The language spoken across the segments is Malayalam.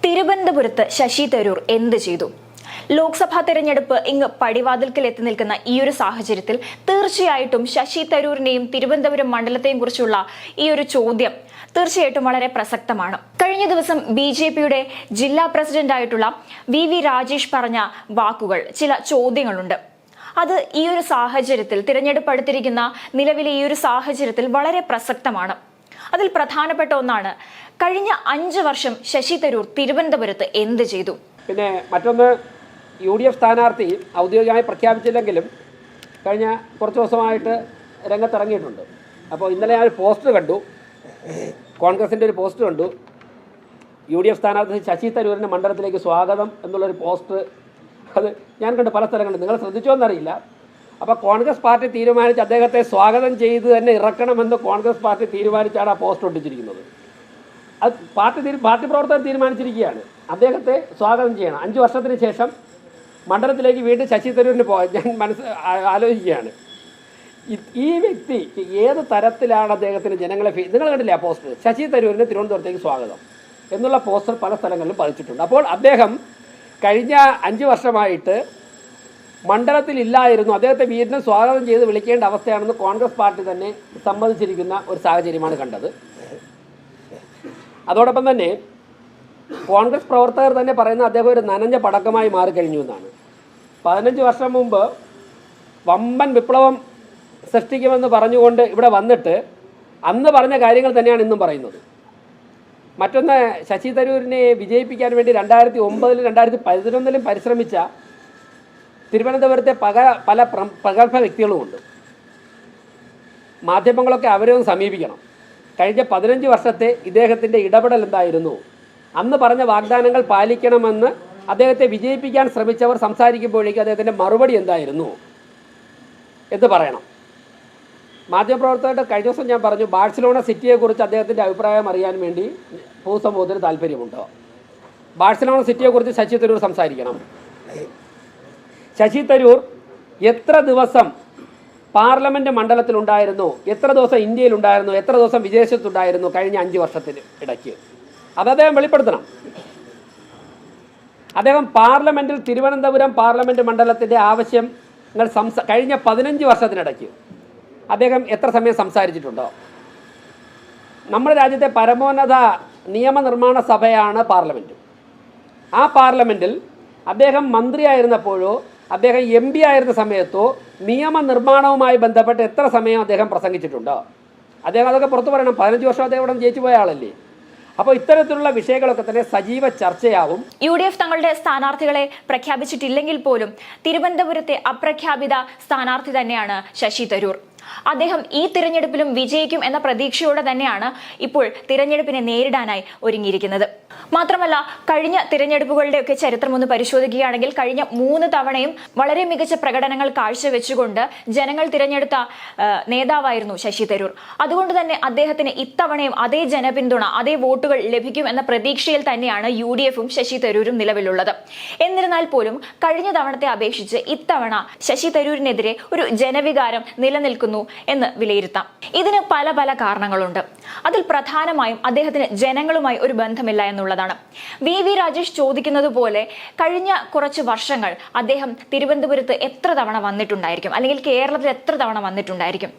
തിരുവനന്തപുരത്ത് ശശി തരൂർ എന്ത് ചെയ്തു? ലോക്സഭാ തെരഞ്ഞെടുപ്പ് ഇങ്ങ് പടിവാതിൽക്കൽ എത്തി നിൽക്കുന്ന ഈ ഒരു സാഹചര്യത്തിൽ തീർച്ചയായിട്ടും ശശി തരൂരിനെയും തിരുവനന്തപുരം മണ്ഡലത്തെയും കുറിച്ചുള്ള ഈ ഒരു ചോദ്യം തീർച്ചയായിട്ടും വളരെ പ്രസക്തമാണ്. കഴിഞ്ഞ ദിവസം BJPയുടെ ജില്ലാ പ്രസിഡന്റായിട്ടുള്ള VV രാജേഷ് പറഞ്ഞ വാക്കുകൾ, ചില ചോദ്യങ്ങളുണ്ട്. അത് ഈ ഒരു സാഹചര്യത്തിൽ, തിരഞ്ഞെടുപ്പ് അടുത്തിരിക്കുന്ന നിലവിലെ ഈ ഒരു സാഹചര്യത്തിൽ വളരെ പ്രസക്തമാണ്. അതിൽ പ്രധാനപ്പെട്ട ഒന്നാണ്, കഴിഞ്ഞ 5 വർഷം ശശി തരൂർ തിരുവനന്തപുരത്ത് എന്ത് ചെയ്തു? പിന്നെ മറ്റൊന്ന്, UDF സ്ഥാനാർത്ഥി ഔദ്യോഗികമായി പ്രഖ്യാപിച്ചില്ലെങ്കിലും കഴിഞ്ഞ കുറച്ച് ദിവസമായിട്ട് രംഗത്തിറങ്ങിയിട്ടുണ്ട്. അപ്പോൾ ഇന്നലെ ഞാൻ ഒരു പോസ്റ്റർ കണ്ടു, കോൺഗ്രസിൻ്റെ ഒരു പോസ്റ്റർ കണ്ടു. UDF സ്ഥാനാർത്ഥി ശശി തരൂരിൻ്റെ മണ്ഡലത്തിലേക്ക് സ്വാഗതം എന്നുള്ളൊരു പോസ്റ്റർ. അത് ഞാൻ കണ്ടു പല സ്ഥലങ്ങളിൽ. നിങ്ങൾ ശ്രദ്ധിച്ചോ എന്നറിയില്ല. അപ്പോൾ കോൺഗ്രസ് പാർട്ടി തീരുമാനിച്ച് അദ്ദേഹത്തെ സ്വാഗതം ചെയ്ത് തന്നെ ഇറക്കണമെന്ന് കോൺഗ്രസ് പാർട്ടി തീരുമാനിച്ചാണ് ആ പോസ്റ്റർ ഒട്ടിച്ചിരിക്കുന്നത്. അത് പാർട്ടി പ്രവർത്തകർ തീരുമാനിച്ചിരിക്കുകയാണ്, അദ്ദേഹത്തെ സ്വാഗതം ചെയ്യണം. 5 വർഷത്തിന് ശേഷം മണ്ഡലത്തിലേക്ക് വീണ്ടും ശശി തരൂരിന് പോകാൻ ഞാൻ ആലോചിക്കുകയാണ്. ഈ വ്യക്തി ഏത് തരത്തിലാണ് അദ്ദേഹത്തിന് ജനങ്ങളെ നിങ്ങൾ കണ്ടില്ലേ ആ പോസ്റ്റർ? ശശി തരൂരിന് തിരുവനന്തപുരത്തേക്ക് സ്വാഗതം എന്നുള്ള പോസ്റ്റർ പല സ്ഥലങ്ങളിലും പതിച്ചിട്ടുണ്ട്. അപ്പോൾ അദ്ദേഹം കഴിഞ്ഞ 5 വർഷമായിട്ട് മണ്ഡലത്തിലില്ലായിരുന്നു. അദ്ദേഹത്തെ വീണ്ടും സ്വാഗതം ചെയ്ത് വിളിക്കേണ്ട അവസ്ഥയാണെന്ന് കോൺഗ്രസ് പാർട്ടി തന്നെ സമ്മതിച്ചിരിക്കുന്ന ഒരു സാഹചര്യമാണ് കണ്ടത്. അതോടൊപ്പം തന്നെ കോൺഗ്രസ് പ്രവർത്തകർ തന്നെ പറയുന്ന അദ്ദേഹം ഒരു നനഞ്ഞ പടക്കമായി മാറിക്കഴിഞ്ഞു എന്നാണ്. 15 വർഷം മുമ്പ് വമ്പൻ വിപ്ലവം സൃഷ്ടിക്കുമെന്ന് പറഞ്ഞുകൊണ്ട് ഇവിടെ വന്നിട്ട് അന്ന് പറഞ്ഞ കാര്യങ്ങൾ തന്നെയാണ് ഇന്നും പറയുന്നത്. മറ്റൊന്ന്, ശശി തരൂരിനെ വിജയിപ്പിക്കാൻ വേണ്ടി 2009-ലും 2011-ലും പരിശ്രമിച്ച തിരുവനന്തപുരത്തെ പല പ്രഗത്ഭ വ്യക്തികളുമുണ്ട്. മാധ്യമങ്ങളൊക്കെ അവരെയും സമീപിക്കണം. കഴിഞ്ഞ 15 വർഷത്തെ ഇദ്ദേഹത്തിൻ്റെ ഇടപെടൽ എന്തായിരുന്നു? അന്ന് പറഞ്ഞ വാഗ്ദാനങ്ങൾ പാലിക്കണമെന്ന് അദ്ദേഹത്തെ വിജയിപ്പിക്കാൻ ശ്രമിച്ചവർ സംസാരിക്കുമ്പോഴേക്കും അദ്ദേഹത്തിൻ്റെ മറുപടി എന്തായിരുന്നു എന്ന് പറയണം. മാധ്യമപ്രവർത്തകരുടെ കഴിഞ്ഞ ദിവസം ഞാൻ പറഞ്ഞു, ബാഴ്സലോണ സിറ്റിയെക്കുറിച്ച് അദ്ദേഹത്തിൻ്റെ അഭിപ്രായം അറിയാൻ വേണ്ടി പൊതുസമൂഹത്തിന് താല്പര്യമുണ്ടോ? ബാഴ്സലോണ സിറ്റിയെക്കുറിച്ച് ശശി തരൂർ സംസാരിക്കണം. ശശി തരൂർ എത്ര ദിവസം പാർലമെൻറ്റ് മണ്ഡലത്തിലുണ്ടായിരുന്നു, എത്ര ദിവസം ഇന്ത്യയിലുണ്ടായിരുന്നു, എത്ര ദിവസം വിദേശത്തുണ്ടായിരുന്നു കഴിഞ്ഞ 5 വർഷത്തിന് ഇടയ്ക്ക്? അത് അദ്ദേഹം വെളിപ്പെടുത്തണം. അദ്ദേഹം പാർലമെൻറ്റിൽ, തിരുവനന്തപുരം പാർലമെൻറ്റ് മണ്ഡലത്തിൻ്റെ ആവശ്യങ്ങൾ കഴിഞ്ഞ 15 വർഷത്തിനിടയ്ക്ക് അദ്ദേഹം എത്ര സമയം സംസാരിച്ചിട്ടുണ്ടോ? നമ്മുടെ രാജ്യത്തെ പരമോന്നത നിയമനിർമ്മാണ സഭയാണ് പാർലമെൻറ്റ്. ആ പാർലമെൻറ്റിൽ അദ്ദേഹം മന്ത്രിയായിരുന്നപ്പോഴോ അദ്ദേഹം MP ആയിരുന്ന സമയത്തോ നിയമനിർമ്മാണവുമായി ബന്ധപ്പെട്ട് എത്ര സമയം അദ്ദേഹം പ്രസംഗിച്ചിട്ടുണ്ടോ? അദ്ദേഹം അതൊക്കെ പുറത്തു പറയണം. 15 വർഷം അദ്ദേഹം ഇവിടെ ജയിച്ചു പോയ ആളല്ലേ. അപ്പോൾ ഇത്തരത്തിലുള്ള വിഷയങ്ങളൊക്കെ തന്നെ സജീവ ചർച്ചയാവും. UDF തങ്ങളുടെ സ്ഥാനാർത്ഥികളെ പ്രഖ്യാപിച്ചിട്ടില്ലെങ്കിൽ പോലും തിരുവനന്തപുരത്തെ അപ്രഖ്യാപിത സ്ഥാനാർത്ഥി തന്നെയാണ് ശശി തരൂർ. അദ്ദേഹം ഈ തിരഞ്ഞെടുപ്പിലും വിജയിക്കും എന്ന പ്രതീക്ഷയോടെ തന്നെയാണ് ഇപ്പോൾ തിരഞ്ഞെടുപ്പിനെ നേരിടാനായി ഒരുങ്ങിയിരിക്കുന്നത്. മാത്രമല്ല, കഴിഞ്ഞ തിരഞ്ഞെടുപ്പുകളുടെയൊക്കെ ചരിത്രം ഒന്ന് പരിശോധിക്കുകയാണെങ്കിൽ കഴിഞ്ഞ 3 തവണയും വളരെ മികച്ച പ്രകടനങ്ങൾ കാഴ്ചവെച്ചുകൊണ്ട് ജനങ്ങൾ തിരഞ്ഞെടുത്ത നേതാവായിരുന്നു ശശി തരൂർ. അതുകൊണ്ട് തന്നെ അദ്ദേഹത്തിന് ഇത്തവണയും അതേ ജനപിന്തുണ, അതേ വോട്ടുകൾ ലഭിക്കും എന്ന പ്രതീക്ഷയിൽ തന്നെയാണ് UDFും ശശി തരൂരും നിലവിലുള്ളത്. എന്നിരുന്നാൽ പോലും കഴിഞ്ഞ തവണത്തെ അപേക്ഷിച്ച് ഇത്തവണ ശശി തരൂരിനെതിരെ ഒരു ജനവികാരം നിലനിൽക്കുന്നു എന്ന് വിലയിരുത്താം. ഇതിന് പല കാരണങ്ങളുണ്ട്. അതിൽ പ്രധാനമായും അദ്ദേഹത്തിന് ജനങ്ങളുമായി ഒരു ബന്ധമില്ല എന്നുള്ളതാണ്. VV രാജേഷ് ചോദിക്കുന്നത് പോലെ കഴിഞ്ഞ കുറച്ച് വർഷങ്ങൾ അദ്ദേഹം തിരുവനന്തപുരത്ത് എത്ര തവണ വന്നിട്ടുണ്ടായിരിക്കും, അല്ലെങ്കിൽ കേരളത്തിൽ എത്ര തവണ വന്നിട്ടുണ്ടായിരിക്കും,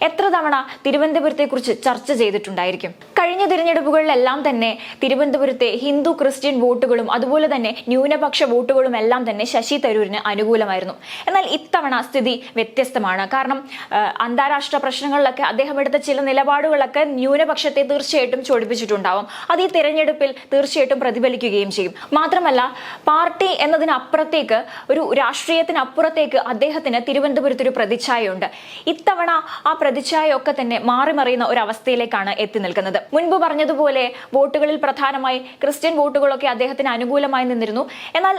എത്ര തവണ തിരുവനന്തപുരത്തെക്കുറിച്ച് ചർച്ച ചെയ്തിട്ടുണ്ടായിരിക്കും? കഴിഞ്ഞ തിരഞ്ഞെടുപ്പുകളിലെല്ലാം തന്നെ തിരുവനന്തപുരത്തെ ഹിന്ദു ക്രിസ്ത്യൻ വോട്ടുകളും അതുപോലെ തന്നെ ന്യൂനപക്ഷ വോട്ടുകളും എല്ലാം തന്നെ ശശി തരൂരിന് അനുകൂലമായിരുന്നു. എന്നാൽ ഇത്തവണ സ്ഥിതി വ്യത്യസ്തമാണ്. കാരണം അന്താരാഷ്ട്ര പ്രശ്നങ്ങളിലൊക്കെ അദ്ദേഹം എടുത്ത ചില നിലപാടുകളൊക്കെ ന്യൂനപക്ഷത്തെ തീർച്ചയായിട്ടും ചൊടിപ്പിച്ചിട്ടുണ്ടാവും. അത് ഈ തിരഞ്ഞെടുപ്പിൽ തീർച്ചയായിട്ടും പ്രതിഫലിക്കുകയും ചെയ്യും. മാത്രമല്ല, പാർട്ടി എന്നതിനപ്പുറത്തേക്ക്, ഒരു രാഷ്ട്രീയത്തിനപ്പുറത്തേക്ക് അദ്ദേഹത്തിന് തിരുവനന്തപുരത്ത് ഒരു പ്രതിച്ഛായയുണ്ട്. ഇത്തവണ ആ പ്രതിച്ഛായയൊക്കെ തന്നെ മാറിമറിയുന്ന ഒരു അവസ്ഥയിലേക്കാണ് എത്തി നിൽക്കുന്നത്. മുൻപ് പറഞ്ഞതുപോലെ വോട്ടുകളിൽ പ്രധാനമായി ക്രിസ്ത്യൻ വോട്ടുകളൊക്കെ അദ്ദേഹത്തിന് അനുകൂലമായി നിന്നിരുന്നു. എന്നാൽ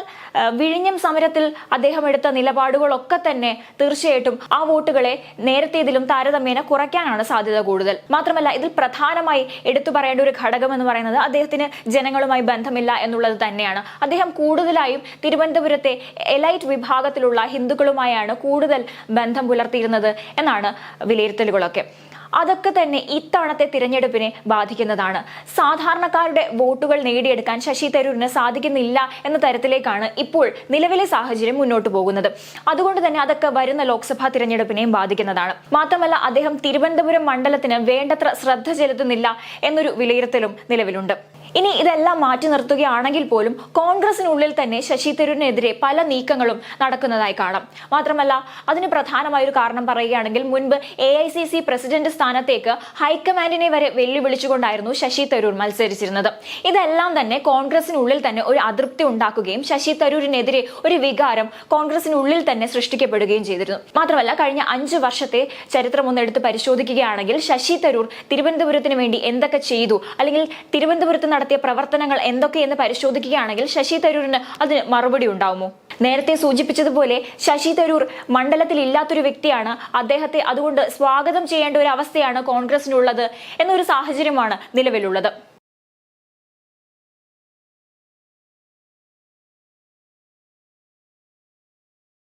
വിഴിഞ്ഞം സമരത്തിൽ അദ്ദേഹം എടുത്ത നിലപാടുകളൊക്കെ തന്നെ തീർച്ചയായിട്ടും ആ വോട്ടുകളെ നേരത്തേതിലും താരതമ്യേന കുറയ്ക്കാനാണ് സാധ്യത കൂടുതൽ. മാത്രമല്ല, ഇതിൽ പ്രധാനമായി എടുത്തു പറയേണ്ട ഒരു ഘടകം എന്ന് പറയുന്നത് അദ്ദേഹത്തിന് ജനങ്ങളുമായി ബന്ധമില്ല എന്നുള്ളത് തന്നെയാണ്. അദ്ദേഹം കൂടുതലായും തിരുവനന്തപുരത്തെ എലൈറ്റ് വിഭാഗത്തിലുള്ള ഹിന്ദുക്കളുമായാണ് കൂടുതൽ ബന്ധം പുലർത്തിയിരുന്നത് എന്നാണ് വിലയിരുത്തലുകളൊക്കെ. അതൊക്കെ തന്നെ ഇത്തവണത്തെ തിരഞ്ഞെടുപ്പിനെ ബാധിക്കുന്നതാണ്. സാധാരണക്കാരുടെ വോട്ടുകൾ നേടിയെടുക്കാൻ ശശി തരൂരിന് സാധിക്കുന്നില്ല എന്ന തരത്തിലേക്കാണ് ഇപ്പോൾ നിലവിലെ സാഹചര്യം മുന്നോട്ട് പോകുന്നത്. അതുകൊണ്ട് തന്നെ അതൊക്കെ വരുന്ന ലോക്സഭാ തിരഞ്ഞെടുപ്പിനെയും ബാധിക്കുന്നതാണ്. മാത്രമല്ല, അദ്ദേഹം തിരുവനന്തപുരം മണ്ഡലത്തിന് വേണ്ടത്ര ശ്രദ്ധ ചെലുത്തുന്നില്ല എന്നൊരു വിലയിരുത്തലും നിലവിലുണ്ട്. ഇനി ഇതെല്ലാം മാറ്റി നിർത്തുകയാണെങ്കിൽ പോലും കോൺഗ്രസിനുള്ളിൽ തന്നെ ശശി തരൂരിനെതിരെ പല നീക്കങ്ങളും നടക്കുന്നതായി കാണാം. മാത്രമല്ല, അതിന് പ്രധാനമായൊരു കാരണം പറയുകയാണെങ്കിൽ മുൻപ് AICC പ്രസിഡന്റ് സ്ഥാനത്തേക്ക് ഹൈക്കമാൻഡിനെ വരെ വെല്ലുവിളിച്ചുകൊണ്ടായിരുന്നു ശശി തരൂർ മത്സരിച്ചിരുന്നത്. ഇതെല്ലാം തന്നെ കോൺഗ്രസിനുള്ളിൽ തന്നെ ഒരു അതൃപ്തി ഉണ്ടാക്കുകയും ശശി തരൂരിനെതിരെ ഒരു വികാരം കോൺഗ്രസിനുള്ളിൽ തന്നെ സൃഷ്ടിക്കപ്പെടുകയും ചെയ്തിരുന്നു. മാത്രമല്ല, കഴിഞ്ഞ 5 വർഷത്തെ ചരിത്രം ഒന്നെടുത്ത് പരിശോധിക്കുകയാണെങ്കിൽ ശശി തരൂർ തിരുവനന്തപുരത്തിന് വേണ്ടി എന്തൊക്കെ ചെയ്തു, അല്ലെങ്കിൽ തിരുവനന്തപുരത്ത് നടത്തിയ പ്രവർത്തനങ്ങൾ എന്തൊക്കെയെന്ന് പരിശോധിക്കുകയാണെങ്കിൽ ശശി തരൂരിന് അതിന് മറുപടി ഉണ്ടാവുമോ? നേരത്തെ സൂചിപ്പിച്ചതുപോലെ ശശി തരൂർ മണ്ഡലത്തിൽ ഇല്ലാത്തൊരു വ്യക്തിയാണ്. അദ്ദേഹത്തെ അതുകൊണ്ട് സ്വാഗതം ചെയ്യേണ്ട ഒരു അവസ്ഥയാണ് കോൺഗ്രസിനുള്ളത് എന്നൊരു സാഹചര്യമാണ് നിലവിലുള്ളത്.